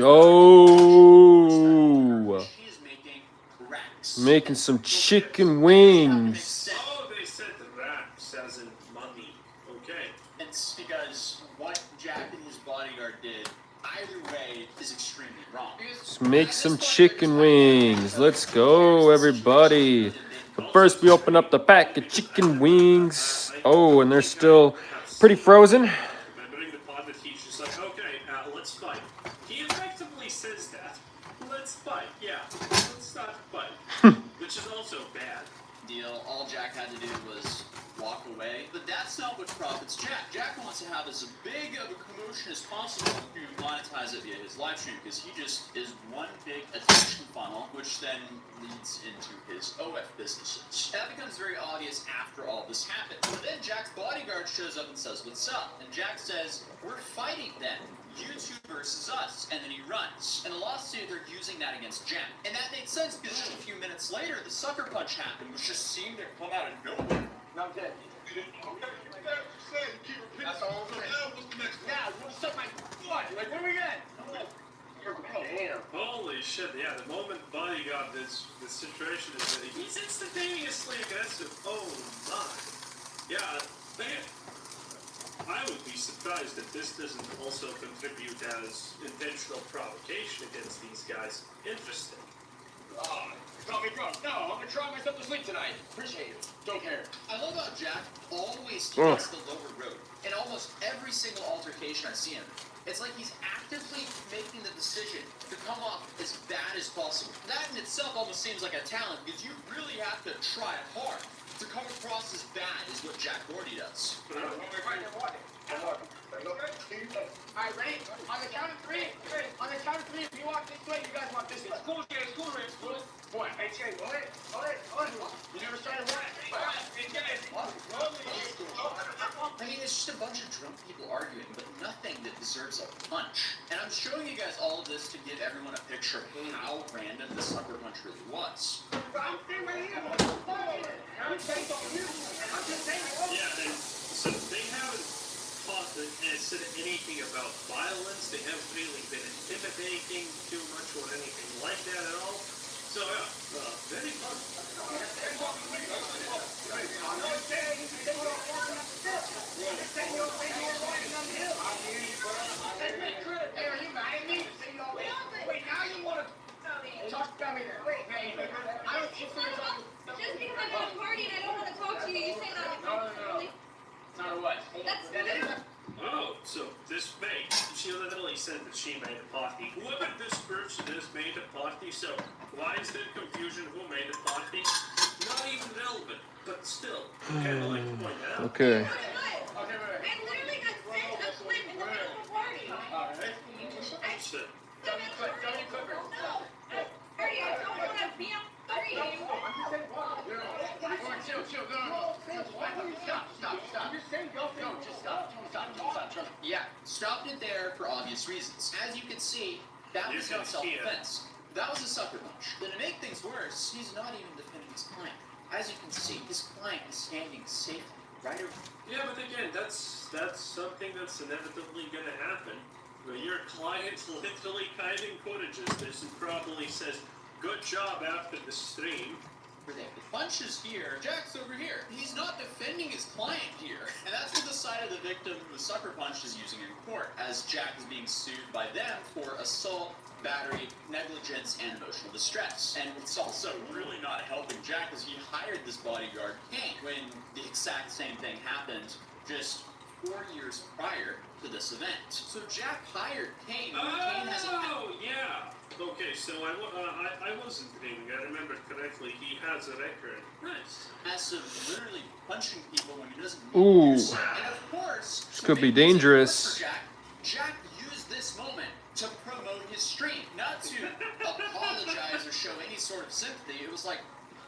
Oh, She's making racks. making some chicken wings. Oh, they said the racks as in money. Okay. It's because what Jack and his bodyguard did, either way, is extremely wrong. Let's make some chicken wings. Let's go, everybody. But first, we open up the pack of chicken wings. Oh, and they're still pretty frozen. Remembering the part that he's just like, okay, let's fight. He effectively says that. Let's fight, yeah. Let's start the fight. Which is also bad. Deal. All Jack had to do was walk away. But that's not what profits Jack. Jack wants to have as big of a commotion as possible to monetize it via his live stream, because he just is one big attention funnel, which then leads into his OF businesses. That becomes very obvious after all this happened. But then Jack's bodyguard shows up and says, "What's up?" And Jack says, "We're fighting then. You two versus us," and then he runs. In the lawsuit, they're using that against Jack. And that made sense because just a few minutes later, the sucker punch happened, which just seemed to come out of nowhere. No, I'm dead. That's all I'm saying. What's the next one? Now, what's up my foot? Like, where we at? Damn. Holy shit, yeah, the moment Bodyguard this situation is that he's instantaneously aggressive. Oh my. Yeah, man. I would be surprised if this doesn't also contribute as intentional provocation against these guys. Interesting. Oh, you call me drunk. No, I'm gonna try myself to sleep tonight. Appreciate it. Don't care. I love how Jack always takes the lower road. In almost every single altercation I see him, it's like he's actively making the decision to come off as bad as possible. That in itself almost seems like a talent, because you really have to try hard to come across as bad as what Jack Gordy does. Alright, ready? On the count of three. On the count of three, if you walk this way, you guys walk this way. School, school. One. Hey, Jay, hold it. You never started running. I mean, it's just a bunch of drunk people arguing, but nothing that deserves a punch. And I'm showing you guys all of this to give everyone a picture of how random the sucker punch really was. Yeah, so they haven't said anything about violence. They haven't really been intimidating too much or anything like that at all. So yeah, very fun. Wait, now you want to talk about me there? Wait, I don't think just because I'm at a party and I don't want to talk to you, you say that. No. Not what? That's Oh, so this made, she literally said that she made a party. Whoever this person is made a party, so why is there confusion who made a party? Not even relevant, but still, kind of like to point that out. Okay. I literally got sent a clip in the middle of a party. So, No, party, I don't want to be on party. Stop. Yeah, stopped it there for obvious reasons. As you can see, that was not self-defense. That was a sucker punch. Then to make things worse, he's not even defending his client. As you can see, his client is standing safely right over. yeah, but again, that's something that's inevitably going to happen. Where your client literally kind of encourages this and probably says, "Good job" after the stream. The punch is here, Jack's over here. He's not defending his client here. And that's what the side of the victim who the sucker punch is using in court, as Jack is being sued by them for assault, battery, negligence, and emotional distress. And it's also really not helping Jack, as he hired this bodyguard, Kane, when the exact same thing happened just 4 years prior to this event. So Jack hired Kane. Kane has Oh, yeah. Okay, so I wasn't dreaming. I remembered correctly. He has a record. Nice. As of literally punching people when he doesn't Ooh. need to. And of course, This could be dangerous. Jack used this moment to promote his stream, not to apologize or show any sort of sympathy. It was like,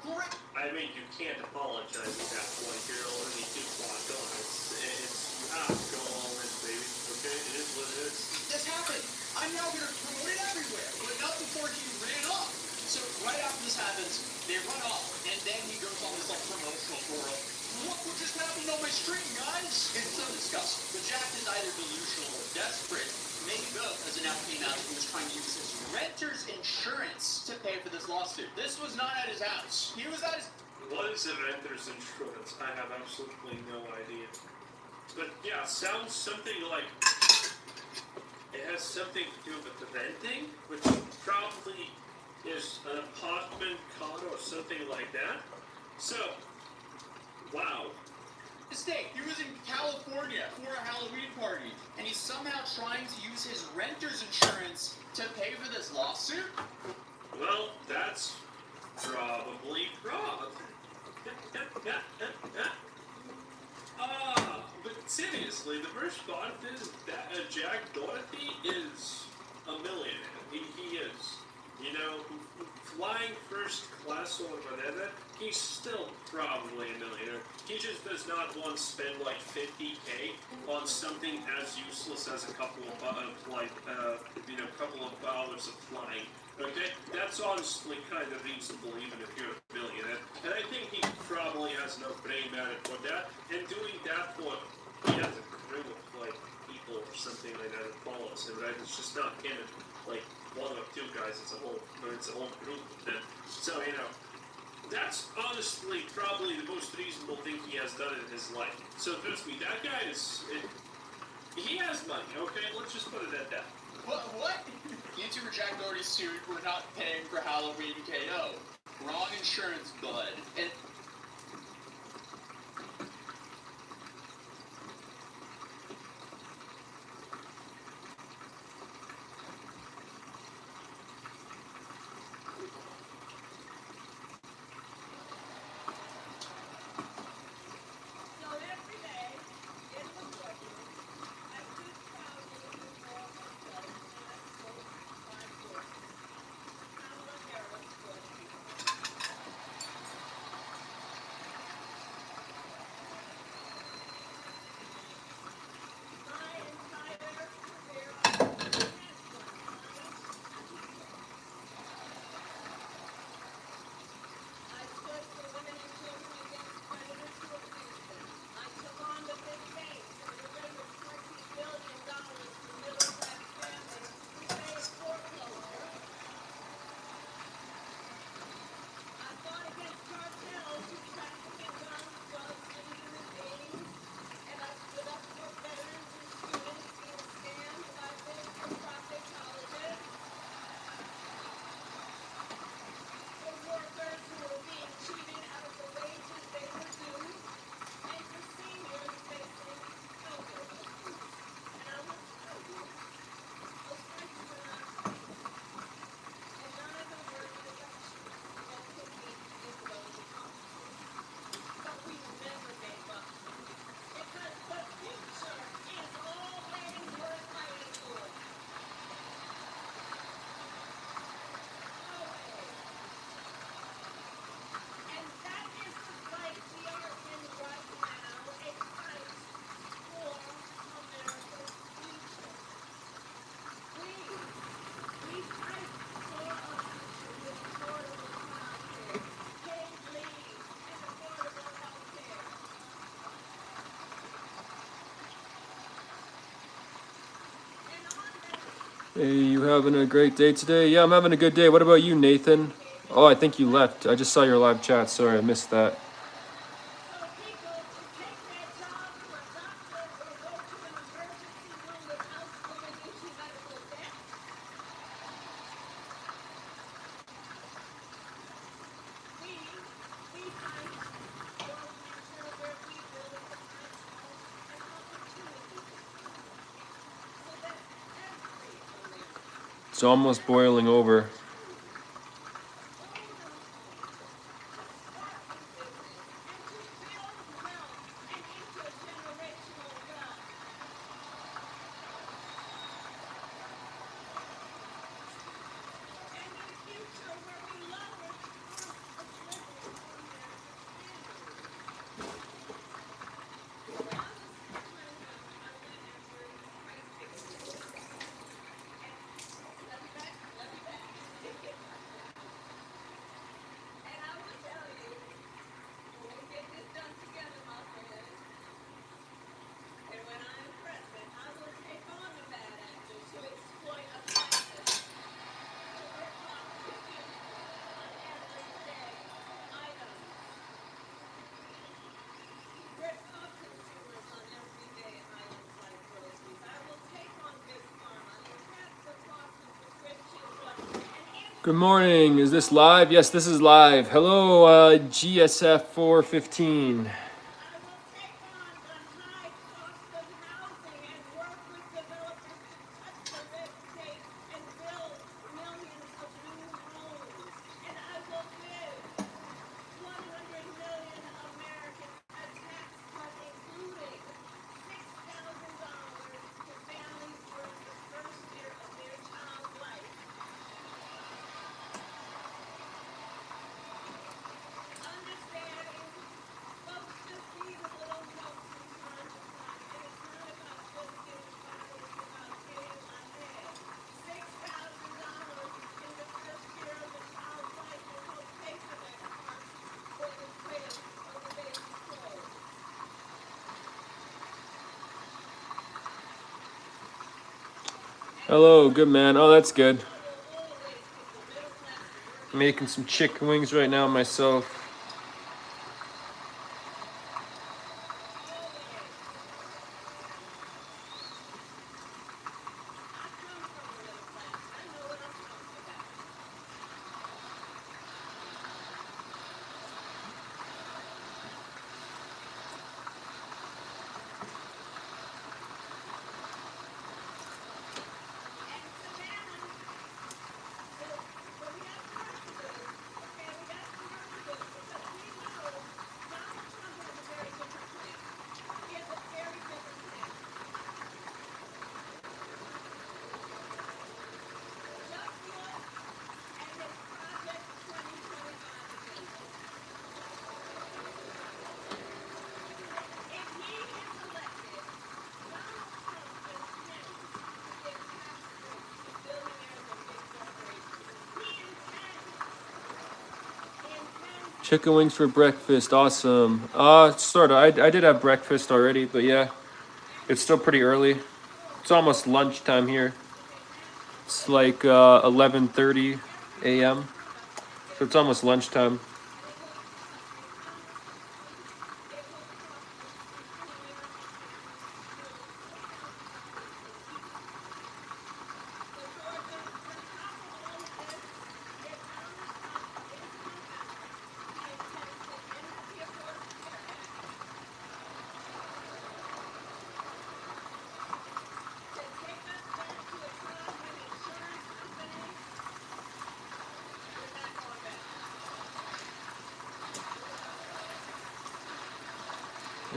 great. I mean, you can't apologize at that point. You're already too far gone. You have to go all in, baby. Okay? It is what it is. This happened. I'm now going to promote it everywhere, but not before he ran off. So right after this happens, they run off, and then he goes on this like promotional tour of, "Look what just happened on my stream, guys!" It's so disgusting. But Jack is either delusional or desperate, maybe both, as it now came out, he was trying to use his renter's insurance to pay for this lawsuit. This was not at his house. He was at his... What is a renter's insurance? I have absolutely no idea. But yeah, sounds something like it has something to do with the renting, which probably is an apartment, condo, or something like that. So, wow. mistake. He was in California for a Halloween party, and he's somehow trying to use his renter's insurance to pay for this lawsuit? Well, that's probably fraud. But seriously, the worst part is that Jack Doherty is a millionaire. He is. You know, flying first class or whatever, he's still probably a millionaire. He just does not want to spend like 50K on something as useless as a couple of couple of hours of flying. Okay, that's honestly kind of reasonable, even if you're a billionaire. And I think he probably has no brain matter for that. And doing that for, he has a crew of like people or something like that that follows him, right? It's just not him and like one or two guys. It's a whole group of them. So you know, that's honestly probably the most reasonable thing he has done in his life. So trust me, that guy he has money. Okay, let's just put it at that. What? The YouTuber Jack Doherty sued for not paying for Halloween KO. Wrong insurance, bud. And So every day in the morning, I sit down before myself and I smoke my book. Kamala Harris was my entire career. I never had one. I stood for women and children against predators who abused them. I took on the big banks and delivered $20 billion to middle-class families who faced foreclosure. I fought against cartels who traffic in guns, drugs, and human beings. And I stood up for veterans and students being scammed by for-profit colleges. For workers who were being cheated out of the wages they were due, and for seniors facing elder abuse. And I will tell you, those fights were not easy, and none of them were in election that put me in those offices. But we never gave up, because the future is always worth fighting for. Always. And that is the fight we are in right now, a fight for America's future. We fight for a future with affordable childcare, paid leave, and affordable health care. And on that Hey, you having a great day today? Yeah, I'm having a good day. What about you, Nathan? Oh, I think you left. I just saw your live chat. Sorry, I missed that. so people to take their job to a doctor or go to an emergency room without going into medical debt. We fight for a future where we build the lifestyle and opportunities so that every American It's almost boiling over. Good morning. Is this live? Yes, this is live. Hello, GSF 415. I will take on the high cost of housing and work with developers to cut the red tape and build millions of new homes. And I will give 100 million Americans a tax cut, including $6,000 to families during the first year of their child's life. Understanding, folks just need a little help from time to time, and it's not about just getting by, it's about getting ahead. $6,000 in the first year of a child's life will help pay for that car or the crib or the baby's clothes. Hello, good man. Oh, that's good. Will always keep the middle class and working Making some chicken wings right now myself. always. I come from the middle class. I know what I'm talking about. And Savannah, so we got work to do. Okay, we got some work to do because we know Donald Trump has a very different plan. He has a very different plan. Just look at his Project 2025 agenda. If he is elected, Donald Trump intends to give tax breaks to billionaires and big corporations. He intends Chicken wings for breakfast. Awesome. Sort of. I did have breakfast already, but yeah, it's still pretty early. It's almost lunchtime here. It's like 11:30 a.m. So it's almost lunchtime.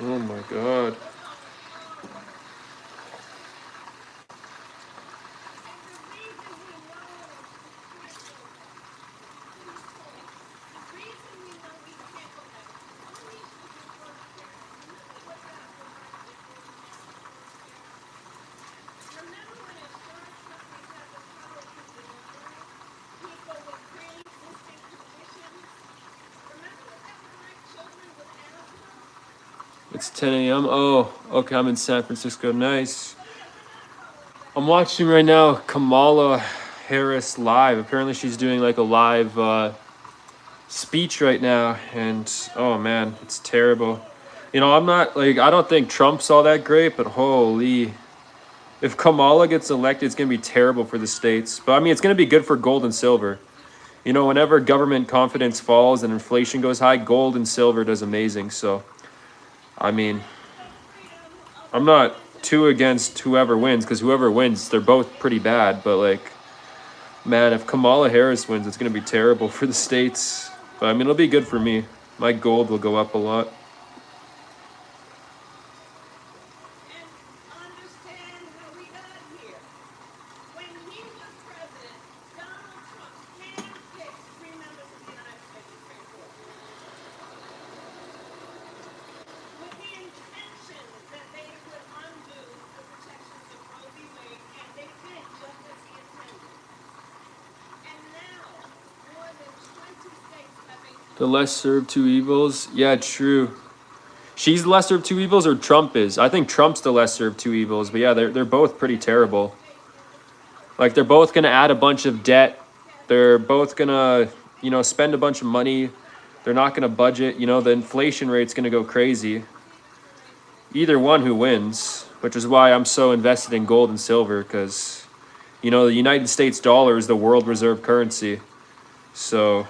Oh my god. Remember when insurance companies had the power to deny people with pre-existing conditions? Remember what that was like, children with asthma? It's 10 a.m. Oh, okay. I'm in San Francisco. Nice. I'm watching right now Kamala Harris live. Apparently, she's doing like a live speech right now, and oh man, it's terrible. You know, I'm not like I don't think Trump's all that great, but holy, if Kamala gets elected, it's gonna be terrible for the states. But I mean, it's gonna be good for gold and silver. You know, whenever government confidence falls and inflation goes high, gold and silver does amazing. So, I mean, I'm not too against whoever wins because whoever wins, they're both pretty bad. But like, man, if Kamala Harris wins, it's gonna be terrible for the states. But I mean, it'll be good for me. My gold will go up a lot. And understand how we got here. When he was president, Donald Trump handpicked 3 members of the United States Supreme Court with the intention that they would undo the protections of Roe v. Wade, and they did just as he intended. And now, more than 20 states have included The lesser of two evils. Yeah, true. She's the lesser of two evils, or Trump is. I think Trump's the lesser of two evils. But yeah, they're both pretty terrible. Like they're both gonna add a bunch of debt. They're both gonna, you know, spend a bunch of money. They're not gonna budget. You know, the inflation rate's gonna go crazy. Either one who wins, which is why I'm so invested in gold and silver, because, you know, the United States dollar is the world reserve currency. So,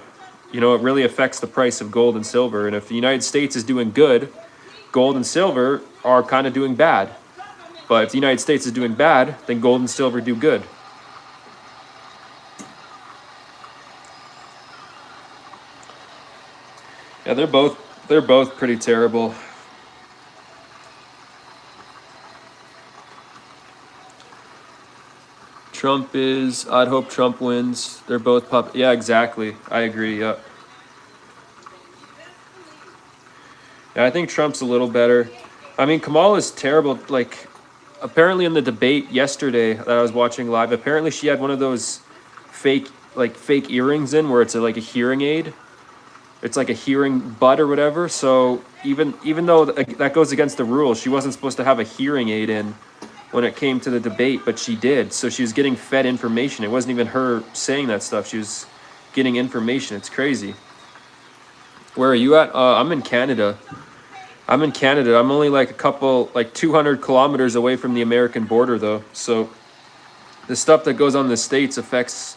you know, it really affects the price of gold and silver. And if the United States is doing good, gold and silver are kind of doing bad. But if the United States is doing bad, then gold and silver do good. Yeah, they're both pretty terrible. Trump is. I'd hope Trump wins. They're both pup. Yeah, exactly. I agree. Yeah. Yeah, I think Trump's a little better. I mean, Kamala's terrible. Like, apparently in the debate yesterday that I was watching live, apparently she had one of those fake earrings in where it's like a hearing aid. It's like a hearing bud or whatever. So even though that goes against the rules, she wasn't supposed to have a hearing aid in when it came to the debate, but she did. So she was getting fed information. It wasn't even her saying that stuff. She was getting information. It's crazy. Where are you at? I'm in Canada. I'm only like 200 kilometers away from the American border, though. So the stuff that goes on in the States affects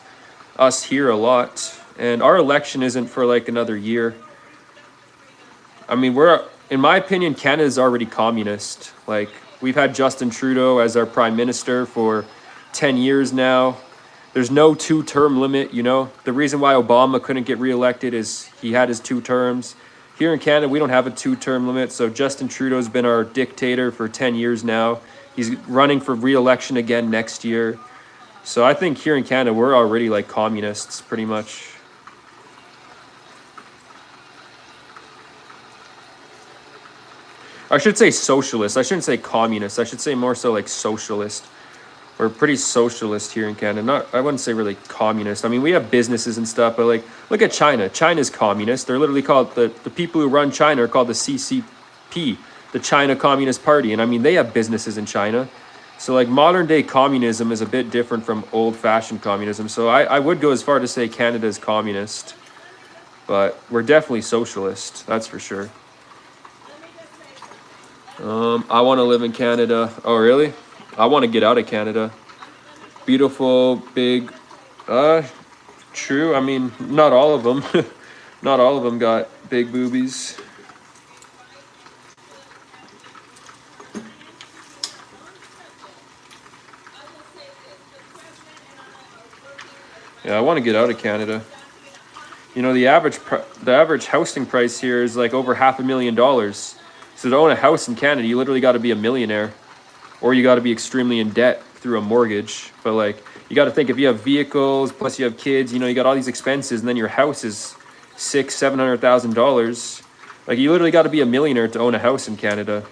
us here a lot. And our election isn't for like another year. I mean, in my opinion, Canada's already communist. Like, we've had Justin Trudeau as our prime minister for 10 years now. There's no 2-term limit, you know. The reason why Obama couldn't get reelected is he had his 2 terms. Here in Canada, we don't have a 2-term limit, so Justin Trudeau's been our dictator for 10 years now. He's running for re-election again next year. So I think here in Canada, we're already like communists, pretty much. I should say socialist. I shouldn't say communist. I should say more so like socialist. We're pretty socialist here in Canada. I wouldn't say really communist. I mean, we have businesses and stuff, but like, look at China. China's communist. They're literally called, the people who run China are called the CCP, the China Communist Party. And I mean, they have businesses in China. So like modern day communism is a bit different from old fashioned communism. So I would go as far to say Canada is communist, but we're definitely socialist. That's for sure. I want to live in Canada. Oh, really? I want to get out of Canada. Beautiful, big, true. I mean, not all of them. Not all of them got big boobies. Yeah, I want to get out of Canada. You know, the average housing price here is like over $500,000. So to own a house in Canada, you literally got to be a millionaire, or you got to be extremely in debt through a mortgage. But like, you got to think, if you have vehicles, plus you have kids, you know, you got all these expenses, and then your house is $600,000-$700,000. Like, you literally got to be a millionaire to own a house in Canada.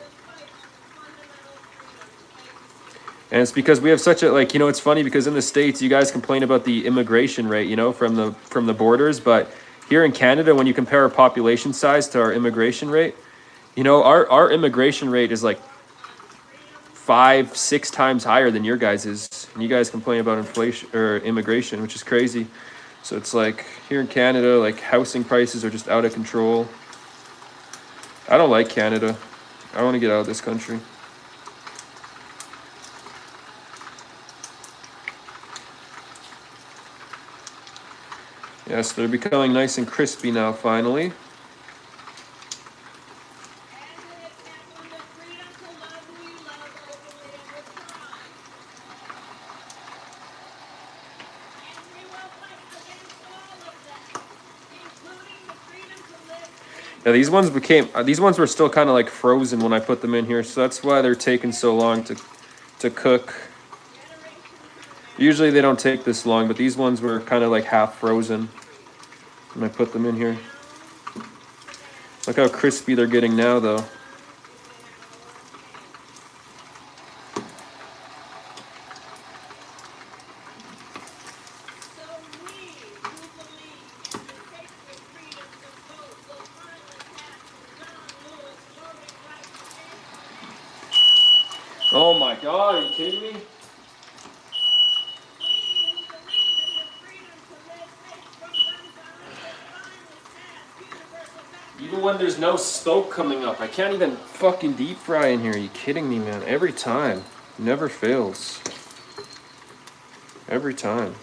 And it's because we have such a, like, you know, it's funny because in the States, you guys complain about the immigration rate, you know, from the borders, but here in Canada, when you compare our population size to our immigration rate, you know, our immigration rate is like 5-6 times higher than your guys's. And you guys complain about inflation or immigration, which is crazy. So it's like here in Canada, like housing prices are just out of control. I don't like Canada. I want to get out of this country. Yes, they're becoming nice and crispy now, finally. Yeah, these ones were still kind of like frozen when I put them in here, so that's why they're taking so long to cook. Usually they don't take this long, but these ones were kind of like half frozen when I put them in here. Look how crispy they're getting now, though. Oh my God, are you kidding me? Even when there's no smoke coming up, I can't even fucking deep fry in here. Are you kidding me, man? Every time. Never fails. Every time.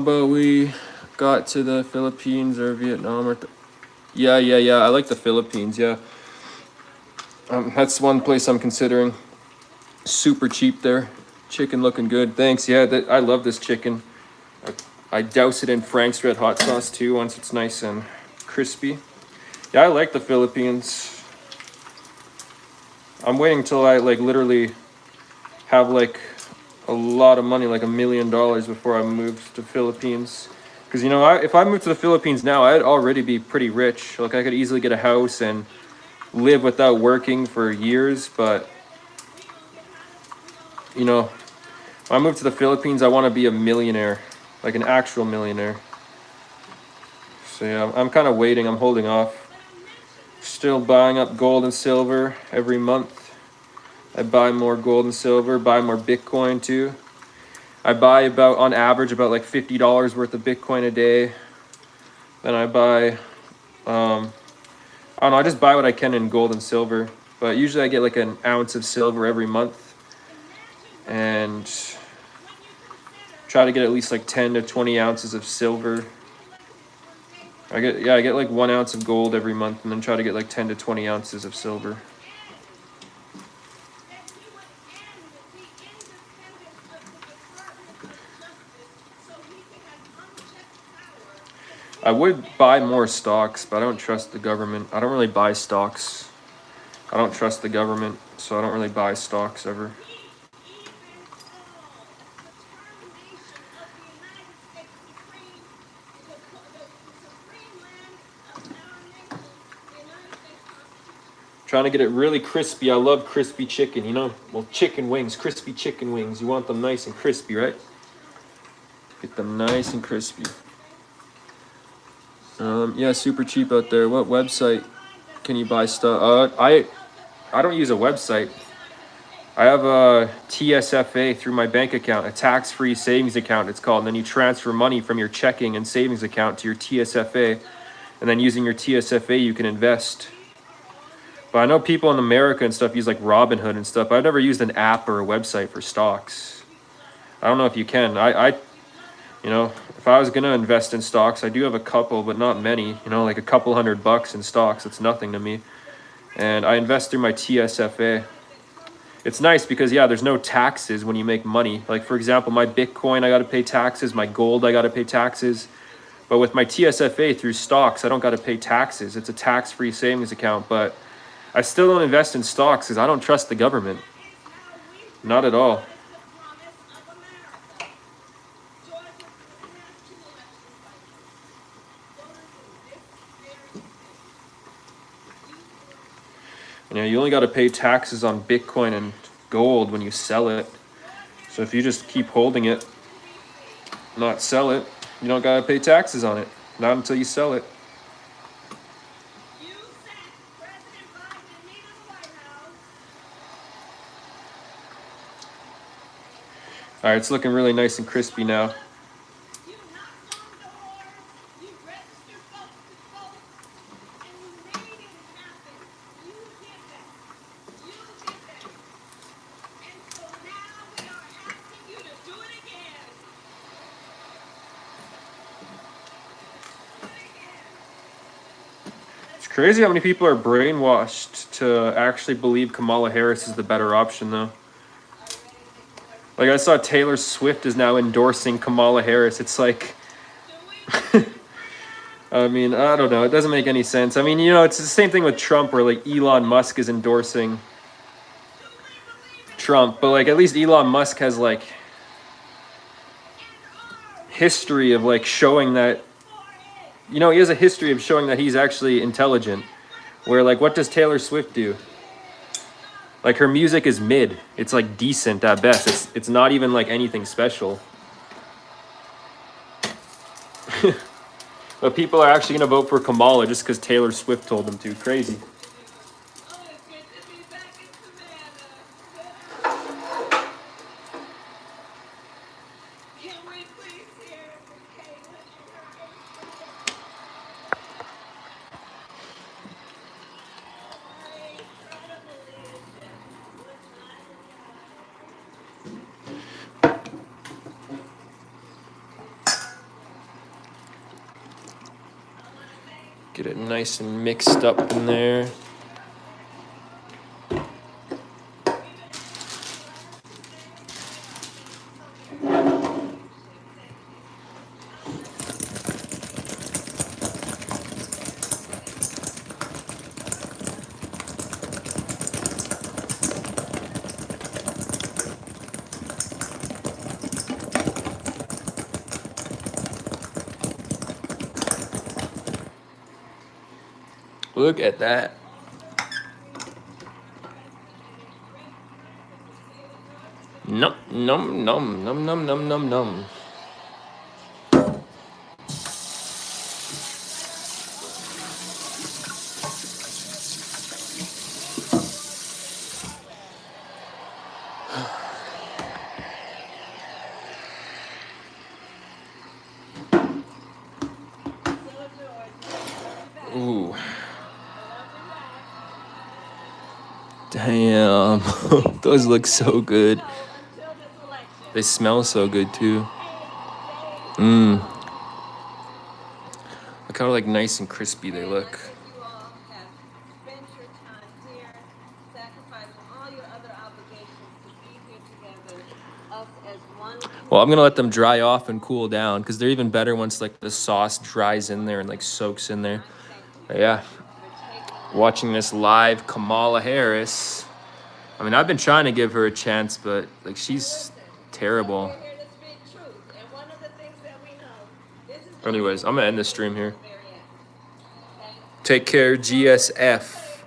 about we got to the Philippines or Vietnam or yeah. I like the Philippines. Yeah, that's one place I'm considering. Super cheap there. Chicken looking good. Thanks. Yeah, I love this chicken. I douse it in Frank's Red Hot Sauce too once it's nice and crispy. Yeah, I like the Philippines. I'm waiting till I like literally have like a lot of money, like $1 million, before I move to Philippines. Because you know, if I moved to the Philippines now, I'd already be pretty rich. Like I could easily get a house and live without working for years. But you know, when I move to the Philippines, I want to be a millionaire, like an actual millionaire. So yeah, I'm kind of waiting. I'm holding off. Still buying up gold and silver every month. I buy more gold and silver, buy more Bitcoin too. I buy about, on average, about like $50 worth of Bitcoin a day. Then I buy, I don't know, I just buy what I can in gold and silver. But usually I get like an ounce of silver every month. And try to get at least like 10 to 20 ounces of silver. I get like 1 ounce of gold every month, and then try to get like 10 to 20 ounces of silver. I would buy more stocks, but I don't trust the government. I don't really buy stocks. I don't trust the government, so I don't really buy stocks ever. Trying to get it really crispy. I love crispy chicken, you know? Well, chicken wings, crispy chicken wings. You want them nice and crispy, right? Get them nice and crispy. Yeah, super cheap out there. What website can you buy stuff? I don't use a website. I have a TSFA through my bank account, a tax-free savings account it's called. And then you transfer money from your checking and savings account to your TSFA. And then using your TSFA, you can invest. But I know people in America and stuff use like Robinhood and stuff. I've never used an app or a website for stocks. I don't know if you can. You know, if I was gonna invest in stocks, I do have a couple, but not many. You know, like a couple $100 in stocks. It's nothing to me. And I invest through my TSFA. It's nice because yeah, there's no taxes when you make money. Like for example, my Bitcoin, I got to pay taxes. My gold, I got to pay taxes. But with my TSFA through stocks, I don't got to pay taxes. It's a tax-free savings account. But I still don't invest in stocks because I don't trust the government. Not at all. You know, you only got to pay taxes on Bitcoin and gold when you sell it. So if you just keep holding it, not sell it, you don't got to pay taxes on it. Not until you sell it. All right, it's looking really nice and crispy now. Crazy how many people are brainwashed to actually believe Kamala Harris is the better option, though. Like, I saw Taylor Swift is now endorsing Kamala Harris. It's like, I mean, I don't know. It doesn't make any sense. I mean, you know, it's the same thing with Trump, where like Elon Musk is endorsing Trump, but like at least Elon Musk has like history of like showing that, you know, he has a history of showing that he's actually intelligent. Where like, what does Taylor Swift do? Like, her music is mid. It's like decent at best. It's not even like anything special. But people are actually gonna vote for Kamala just because Taylor Swift told them to. Crazy. Get it nice and mixed up in there. Look at that. Num num num num num num num num. Ooh. Damn. Those look so good. They smell so good too. Mmm. Look how like nice and crispy they look. Well, I'm gonna let them dry off and cool down because they're even better once like the sauce dries in there and like soaks in there. But yeah, watching this live, Kamala Harris. I mean, I've been trying to give her a chance, but like she's terrible. Anyways, I'm gonna end this stream here. Take care, GSF.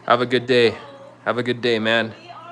Have a good day. Have a good day, man.